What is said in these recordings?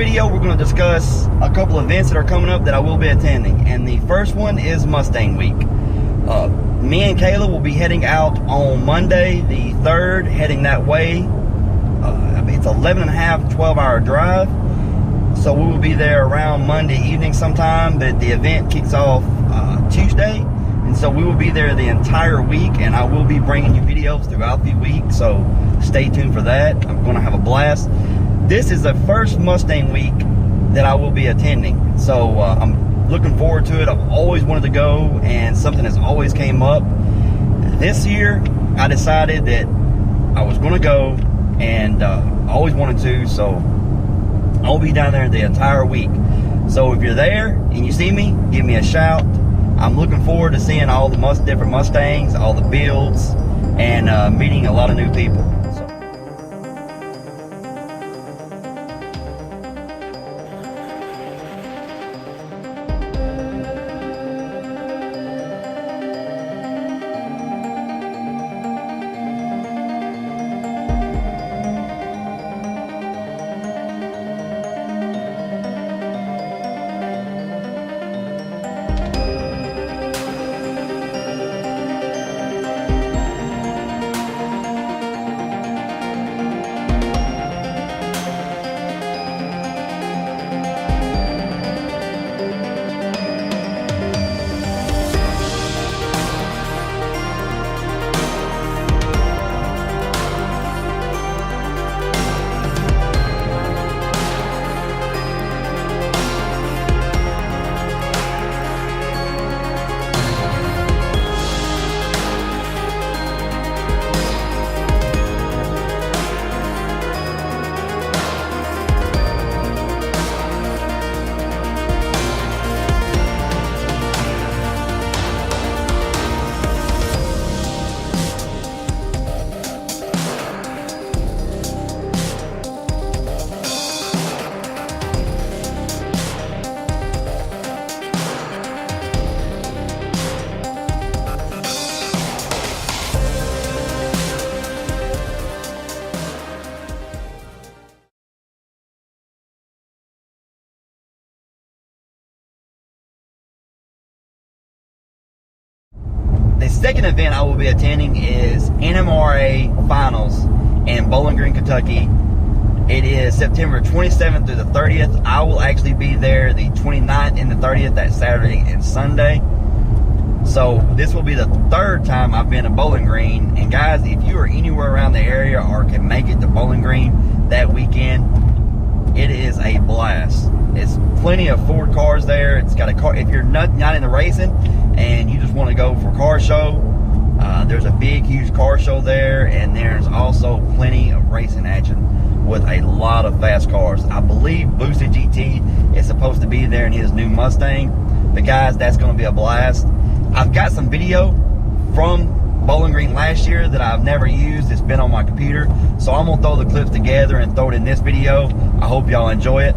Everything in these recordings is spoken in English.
video, we're going to discuss a couple events that are coming up that I will be attending. And the first one is Mustang Week. Me and Kayla will be heading out on Monday, the 3rd, heading that way. It's 11 and a half, 12-hour drive. So we will be there around Monday evening sometime, but the event kicks off Tuesday. And so we will be there the entire week, and I will be bringing you videos throughout the week. So stay tuned for that. I'm going to have a blast. This is the first Mustang Week that I will be attending. So I'm looking forward to it. I've always wanted to go, and something has always came up. This year, I decided that I was going to go, and I always wanted to, so I'll be down there the entire week. So if you're there and you see me, give me a shout. I'm looking forward to seeing all the different Mustangs, all the builds, and meeting a lot of new people. The second event I will be attending is NMRA Finals in Bowling Green, Kentucky. It is September 27th through the 30th. I will actually be there the 29th and the 30th, that Saturday and Sunday. So this will be the 3rd time I've been to Bowling Green. And guys, if you are anywhere around the area or can make it to Bowling Green that weekend, it is a blast. It's plenty of Ford cars there. It's got a car. If you're not into racing and you just want to go for car show, there's a big, huge car show there, and there's also plenty of racing action with a lot of fast cars. I believe Boosted GT is supposed to be there in his new Mustang. But guys, that's going to be a blast. I've got some video from Bowling Green last year that I've never used. It's been on my computer, so I'm gonna throw the clips together and throw it in this video. I hope y'all enjoy it.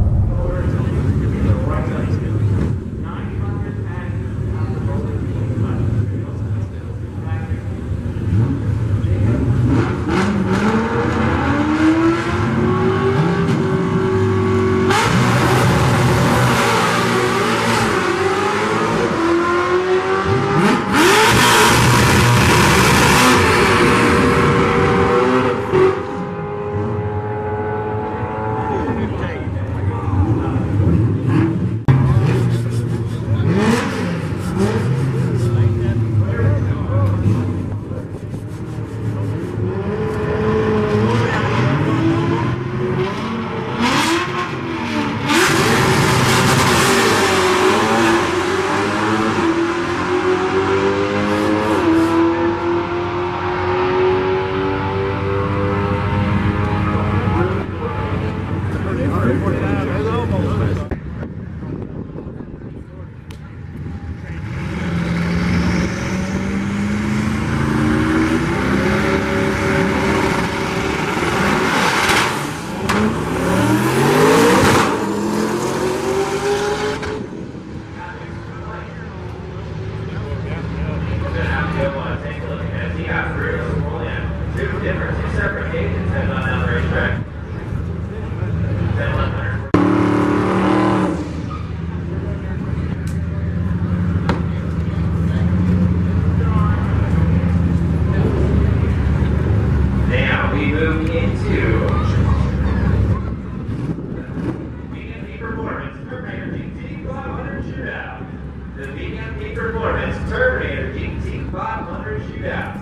The VMP Performance Terminator GT500 Shootout.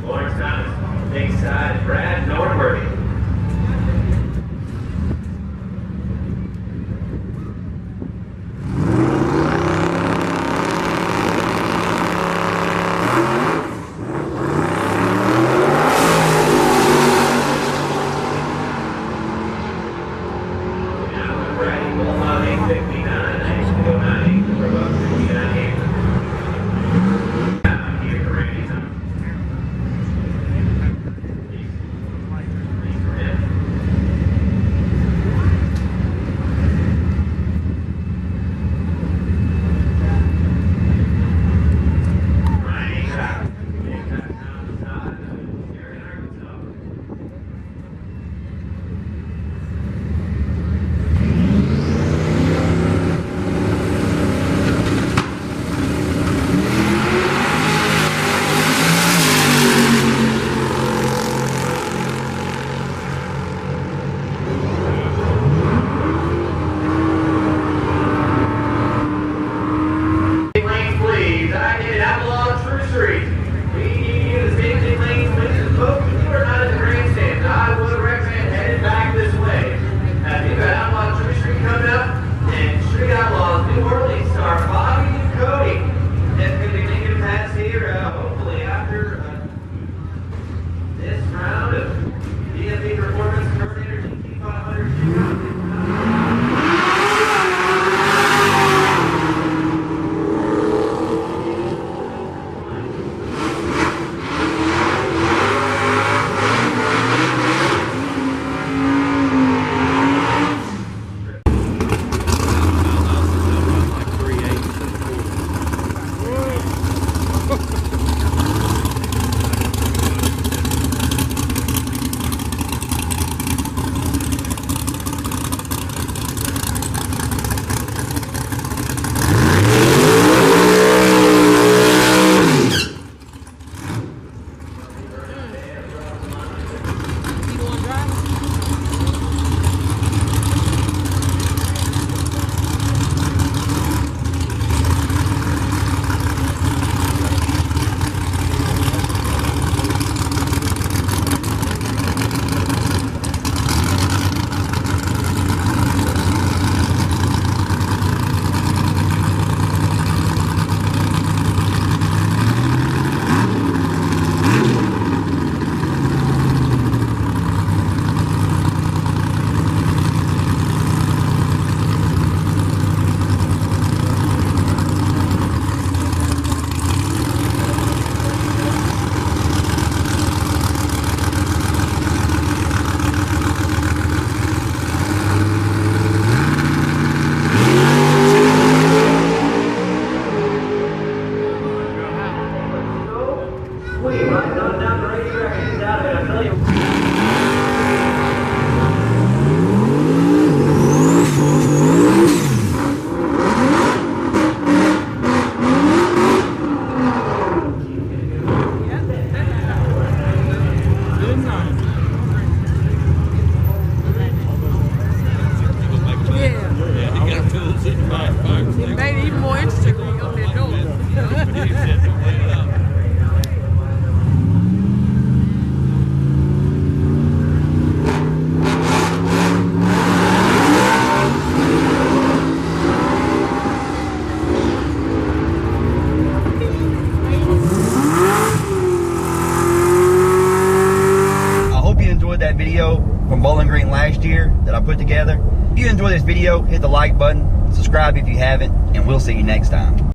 Lawrence Thomas, big side, Brad Norworthy. It made it even more interesting when you open that door. That video from Bowling Green last year that I put together. If you enjoyed this video, hit the like button, subscribe if you haven't, and we'll see you next time.